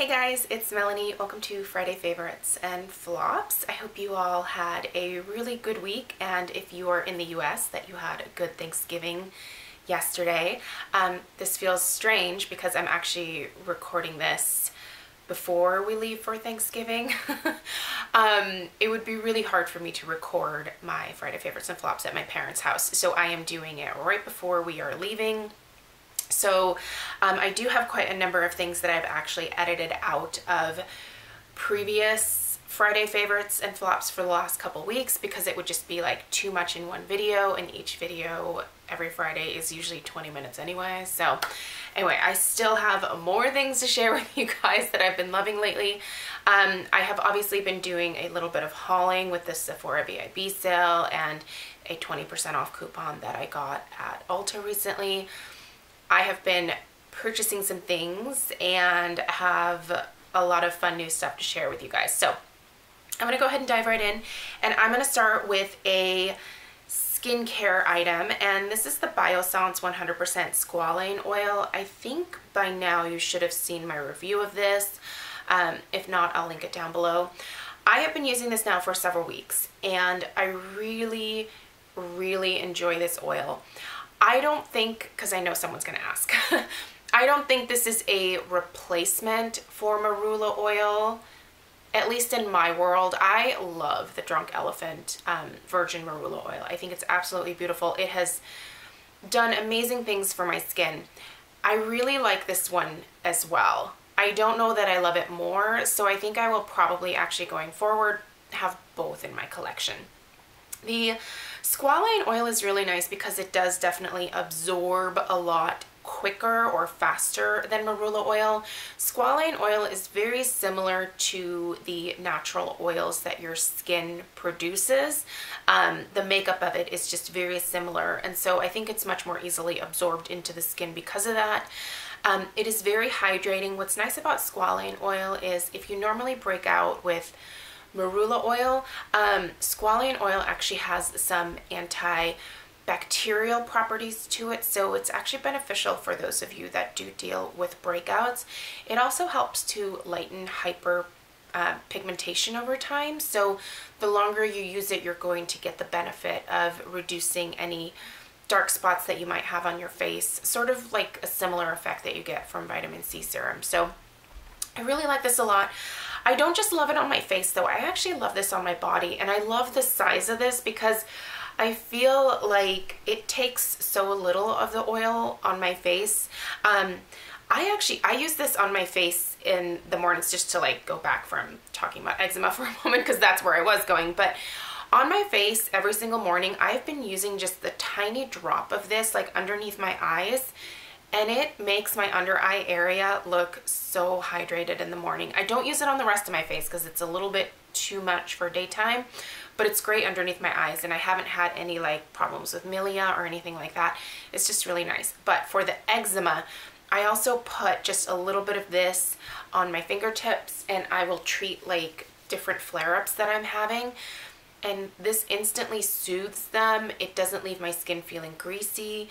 Hey guys, it's Melanie. Welcome to Friday Favorites and Flops. I hope you all had a really good week, and if you are in the US, that you had a good Thanksgiving yesterday. This feels strange because I'm actually recording this before we leave for Thanksgiving. It would be really hard for me to record my Friday Favorites and Flops at my parents' house, so I am doing it right before we are leaving. So I do have quite a number of things that I've actually edited out of previous Friday Favorites and Flops for the last couple weeks because it would just be like too much in one video, and each video every Friday is usually 20 minutes anyway. So anyway, I still have more things to share with you guys that I've been loving lately. I have obviously been doing a little bit of hauling with the Sephora VIB sale and a 20% off coupon that I got at Ulta recently. I have been purchasing some things and have a lot of fun new stuff to share with you guys. So I'm going to go ahead and dive right in, and I'm going to start with a skincare item, and this is the Biossance 100% Squalane Oil. I think by now you should have seen my review of this. If not, I'll link it down below. I have been using this now for several weeks, and I really enjoy this oil. I don't think, because I know someone's going to ask, I don't think this is a replacement for marula oil, at least in my world. I love the Drunk Elephant Virgin Marula Oil. I think it's absolutely beautiful. It has done amazing things for my skin. I really like this one as well. I don't know that I love it more, so I think I will probably actually going forward have both in my collection. The Squalane oil is really nice because it does definitely absorb a lot quicker or faster than marula oil. Squalane oil is very similar to the natural oils that your skin produces. The makeup of it is just very similar, and so I think it's much more easily absorbed into the skin because of that. It is very hydrating. What's nice about Squalane oil is if you normally break out with marula oil, Squalane oil actually has some antibacterial properties to it, so it's actually beneficial for those of you that do deal with breakouts. It also helps to lighten hyper pigmentation over time, so the longer you use it, you're going to get the benefit of reducing any dark spots that you might have on your face, sort of like a similar effect that you get from vitamin C serum. So I really like this a lot. I don't just love it on my face though, I actually love this on my body, and I love the size of this because I feel like it takes so little of the oil on my face. I use this on my face in the mornings, just to like go back from talking about eczema for a moment because that's where I was going, but on my face every single morning I've been using just the tiny drop of this like underneath my eyes, and it makes my under eye area look so hydrated in the morning. I don't use it on the rest of my face because it's a little bit too much for daytime, but it's great underneath my eyes, and I haven't had any like problems with milia or anything like that. It's just really nice. But for the eczema, I also put just a little bit of this on my fingertips, and I will treat like different flare-ups that I'm having, and this instantly soothes them. It doesn't leave my skin feeling greasy.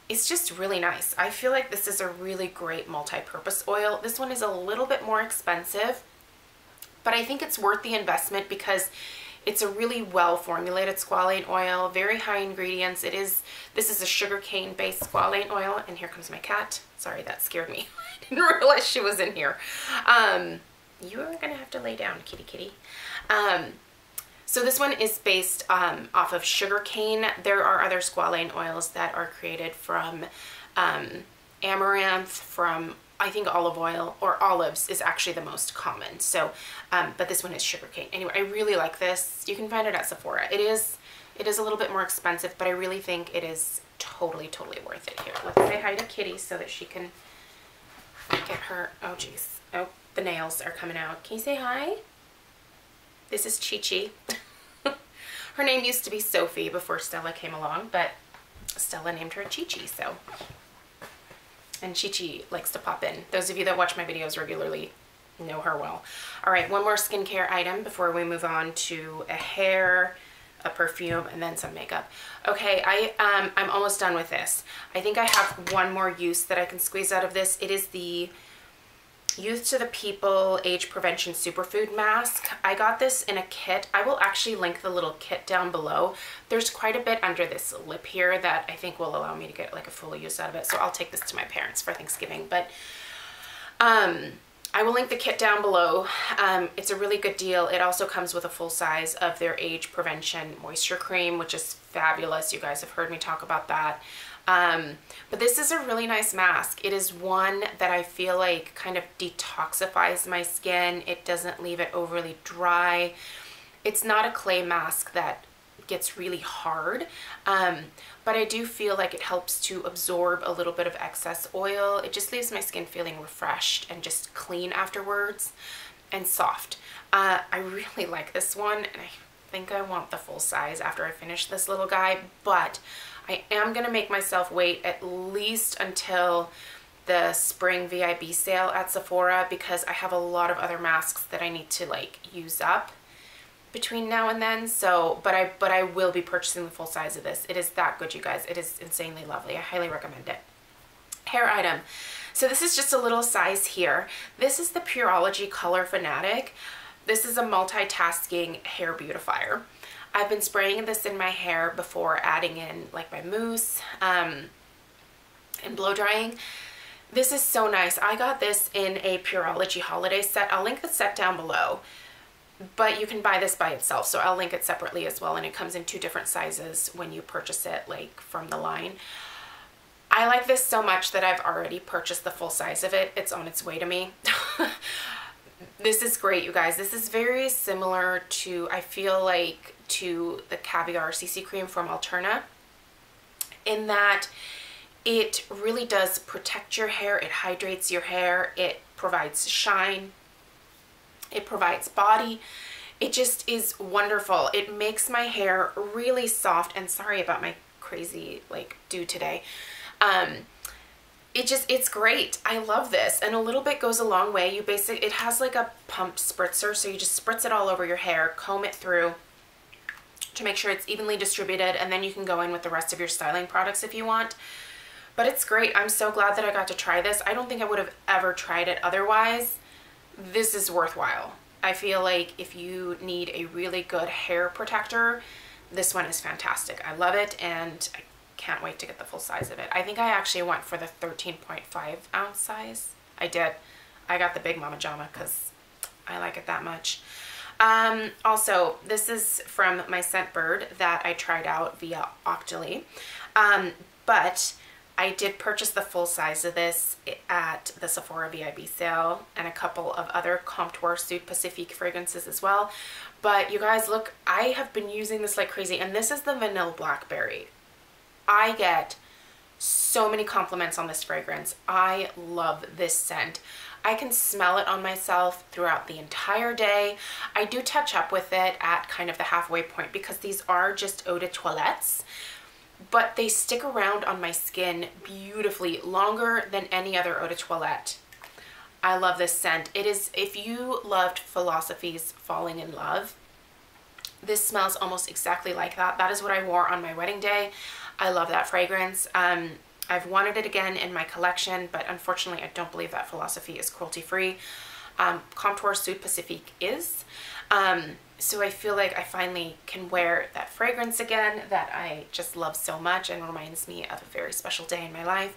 It's just really nice. I feel like this is a really great multi-purpose oil. This one is a little bit more expensive, but I think it's worth the investment because it's a really well formulated Squalane oil, very high ingredients. This is a sugarcane based Squalane oil, and here comes my cat. Sorry, that scared me. I didn't realize she was in here. You are gonna have to lay down, kitty kitty. So this one is based off of sugarcane. There are other Squalane oils that are created from amaranth, from I think olive oil, or olives is actually the most common. So, but this one is sugarcane. Anyway, I really like this. You can find it at Sephora. It is a little bit more expensive, but I really think it is totally worth it. Here, let's say hi to Kitty so that she can get her, oh geez. Oh, the nails are coming out. Can you say hi? This is Chi-Chi. Her name used to be Sophie before Stella came along, but Stella named her Chi-Chi, so. And Chi-Chi likes to pop in. Those of you that watch my videos regularly know her well. All right, one more skincare item before we move on to a hair, a perfume, and then some makeup. Okay, I'm almost done with this. I think I have one more use that I can squeeze out of this. It is the Youth to the People Age Prevention Superfood Mask. I got this in a kit. I will actually link the little kit down below. There's quite a bit under this lip here that I think will allow me to get like a full use out of it. So I'll take this to my parents for Thanksgiving. But I will link the kit down below. It's a really good deal. It also comes with a full size of their Age Prevention Moisture Cream, which is fabulous. You guys have heard me talk about that. But this is a really nice mask. It is one that I feel like kind of detoxifies my skin. It doesn't leave it overly dry. It's not a clay mask that gets really hard, but I do feel like it helps to absorb a little bit of excess oil. It just leaves my skin feeling refreshed and just clean afterwards and soft. I really like this one, and I think I want the full size after I finish this little guy, but I am going to make myself wait at least until the spring VIB sale at Sephora, because I have a lot of other masks that I need to like use up between now and then. So, but I will be purchasing the full size of this. It is that good, you guys. It is insanely lovely. I highly recommend it. Hair item. So this is just a little size here. This is the Pureology Color Fanatic. This is a multitasking hair beautifier. I've been spraying this in my hair before adding in like my mousse and blow drying. This is so nice. I got this in a Pureology holiday set. I'll link the set down below, but you can buy this by itself. So I'll link it separately as well. And it comes in 2 different sizes when you purchase it like from the line. I like this so much that I've already purchased the full size of it. It's on its way to me. This is great, you guys. This is very similar to, I feel like, to the Caviar CC cream from Alterna, in that it really does protect your hair. It hydrates your hair. It provides shine. It provides body. It just is wonderful. It makes my hair really soft. And sorry about my crazy like do today. It's great. I love this. And a little bit goes a long way. It has like a pump spritzer. So you just spritz it all over your hair, comb it through to make sure it's evenly distributed. And then you can go in with the rest of your styling products if you want. But it's great. I'm so glad that I got to try this. I don't think I would have ever tried it otherwise. This is worthwhile. I feel like if you need a really good hair protector, this one is fantastic. I love it, and I can't wait to get the full size of it. I think I actually went for the 13.5 ounce size. I did. I got the Big Mama Jama because I like it that much. Also, this is from my Scentbird that I tried out via Octoly. But I did purchase the full size of this at the Sephora VIB sale, and a couple of other Comptoir Sud Pacifique fragrances as well. But you guys, look, I have been using this like crazy, and this is the Vanilla Blackberry. I get so many compliments on this fragrance. I love this scent. I can smell it on myself throughout the entire day. I do touch up with it at kind of the halfway point because these are just eau de toilettes, but they stick around on my skin beautifully, longer than any other eau de toilette. I love this scent. It is, if you loved Philosophy's Falling in Love, this smells almost exactly like that. That is what I wore on my wedding day. I love that fragrance. I've wanted it again in my collection, but unfortunately I don't believe that Philosophy is cruelty free. Comptoir Sud Pacifique is. So I feel like I finally can wear that fragrance again that I just love so much and reminds me of a very special day in my life.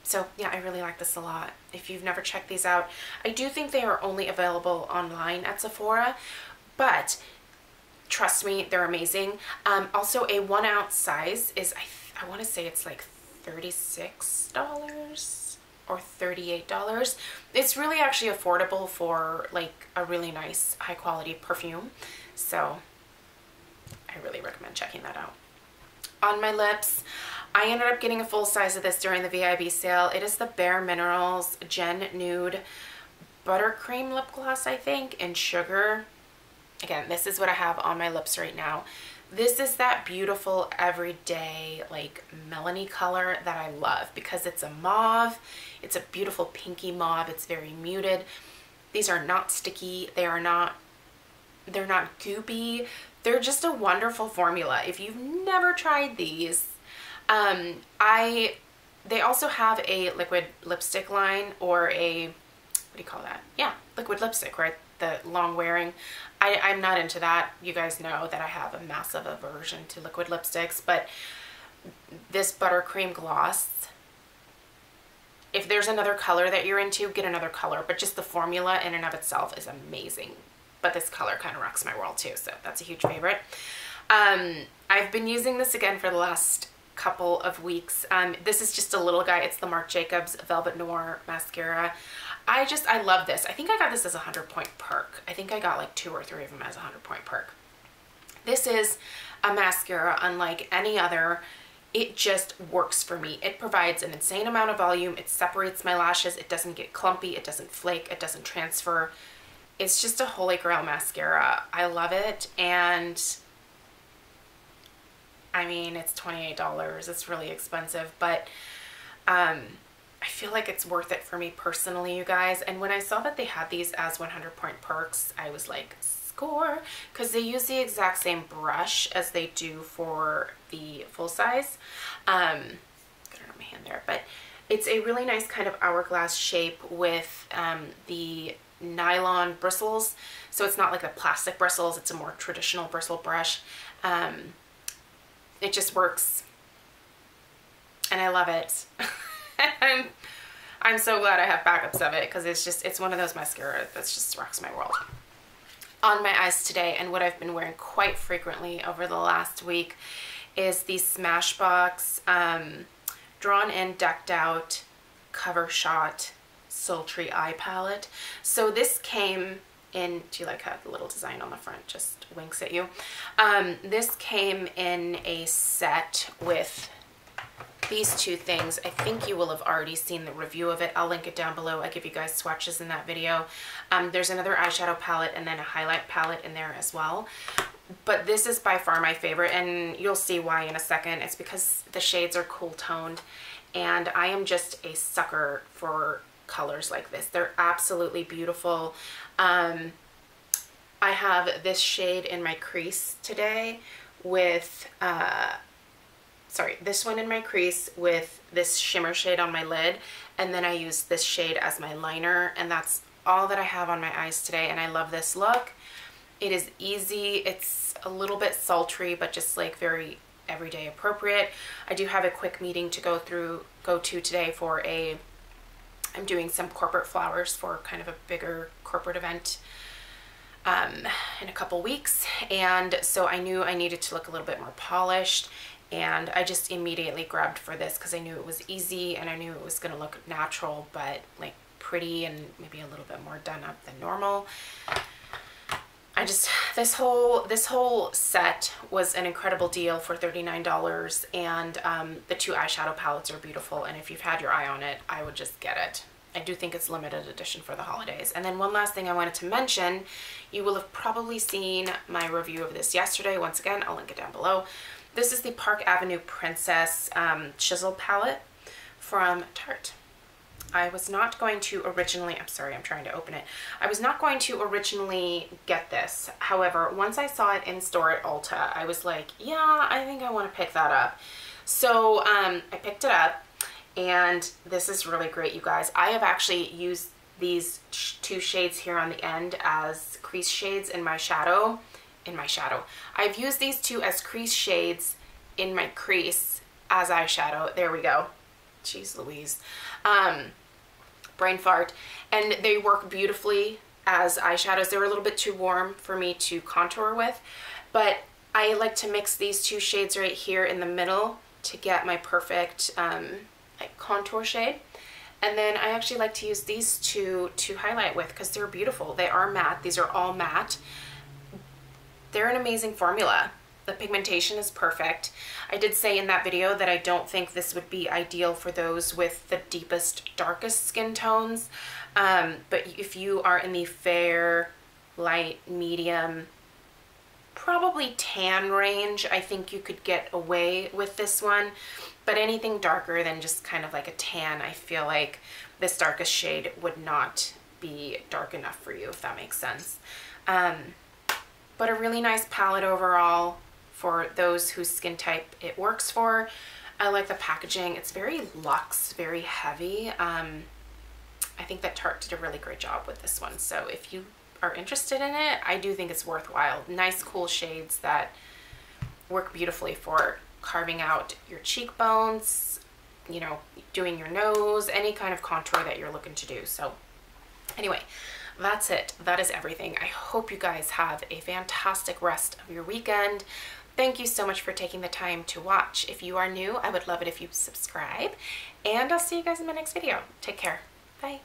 So yeah, I really like this a lot. If you've never checked these out, I do think they are only available online at Sephora, but trust me, they're amazing. Also, a 1 ounce size is, I want to say it's like $36 or $38. It's really actually affordable for like a really nice high quality perfume. So I really recommend checking that out. On my lips, I ended up getting a full size of this during the VIB sale. It is the Bare Minerals Gen Nude Buttercream Lip Gloss, I think, in Sugar. Again, this is what I have on my lips right now. This is that beautiful everyday like melony color that I love because it's a mauve. It's a beautiful pinky mauve. It's very muted. These are not sticky. They're not goopy. They're just a wonderful formula. If you've never tried these, they also have a liquid lipstick line or a do you call that? Yeah, liquid lipstick, right? The long wearing. I'm not into that. You guys know that I have a massive aversion to liquid lipsticks, but this buttercream gloss, if there's another color that you're into, get another color, but just the formula in and of itself is amazing. But this color kind of rocks my world too, so that's a huge favorite. I've been using this again for the last couple of weeks. This is just a little guy. It's the Marc Jacobs Velvet Noir mascara. I love this. I think I got this as a 100-point perk. I think I got like 2 or 3 of them as a 100-point perk. This is a mascara unlike any other. It just works for me. It provides an insane amount of volume. It separates my lashes. It doesn't get clumpy. It doesn't flake. It doesn't transfer. It's just a holy grail mascara. I love it. And I mean, it's $28. It's really expensive, but I feel like it's worth it for me personally, you guys. And when I saw that they had these as 100-point perks, I was like, score, because they use the exact same brush as they do for the full size. Got it on my hand there, but it's a really nice kind of hourglass shape with the nylon bristles. So it's not like the plastic bristles, it's a more traditional bristle brush. It just works and I love it. I'm so glad I have backups of it, because it's one of those mascara that's just rocks my world. On my eyes today, and what I've been wearing quite frequently over the last week, is the Smashbox Drawn In Decked Out Cover Shot Sultry Eye Palette. So this came in, do you like how the little design on the front just winks at you? This came in a set with these two things. I think you will have already seen the review of it. I'll link it down below. I give you guys swatches in that video. There's another eyeshadow palette and then a highlight palette in there as well. But this is by far my favorite, and you'll see why in a second. It's because the shades are cool toned, and I am just a sucker for colors like this. They're absolutely beautiful. I have this shade in my crease today with this one in my crease with this shimmer shade on my lid, and then I use this shade as my liner, and that's all that I have on my eyes today, and I love this look. It is easy. It's a little bit sultry, but just like very everyday appropriate. I do have a quick meeting to go to today for I'm doing some corporate flowers for kind of a bigger corporate event in a couple weeks, and so I knew I needed to look a little bit more polished. And I just immediately grabbed for this because I knew it was easy and I knew it was going to look natural, but like pretty and maybe a little bit more done up than normal. This whole set was an incredible deal for $39, and the 2 eyeshadow palettes are beautiful, and if you've had your eye on it, I would just get it. I do think it's limited edition for the holidays. And then one last thing I wanted to mention, you will have probably seen my review of this yesterday. Once again, I'll link it down below. This is the Park Avenue Princess Chisel Palette from Tarte. I was not going to originally, I'm sorry, I'm trying to open it. I was not going to originally get this. However, once I saw it in store at Ulta, I was like, yeah, I think I want to pick that up. So I picked it up, and this is really great, you guys. I have actually used these 2 shades here on the end as crease shades in my shadow. I've used these 2 as crease shades in my crease as eyeshadow. There we go. Jeez Louise. Brain fart. And they work beautifully as eyeshadows. They're a little bit too warm for me to contour with, but I like to mix these 2 shades right here in the middle to get my perfect like contour shade. And then I actually like to use these 2 to highlight with because they're beautiful. They are matte. These are all matte. They're an amazing formula. The pigmentation is perfect. I did say in that video that I don't think this would be ideal for those with the deepest, darkest skin tones. But if you are in the fair, light, medium, probably tan range, I think you could get away with this one. But anything darker than just kind of like a tan, I feel like this darkest shade would not be dark enough for you, if that makes sense. But a really nice palette overall for those whose skin type it works for. I like the packaging. It's very luxe, very heavy. I think that Tarte did a really great job with this one. So if you are interested in it, I do think it's worthwhile. Nice, cool shades that work beautifully for carving out your cheekbones, you know, doing your nose, any kind of contour that you're looking to do. So anyway, that's it. That is everything. I hope you guys have a fantastic rest of your weekend. Thank you so much for taking the time to watch. If you are new, I would love it if you subscribe, and I'll see you guys in my next video. Take care. Bye.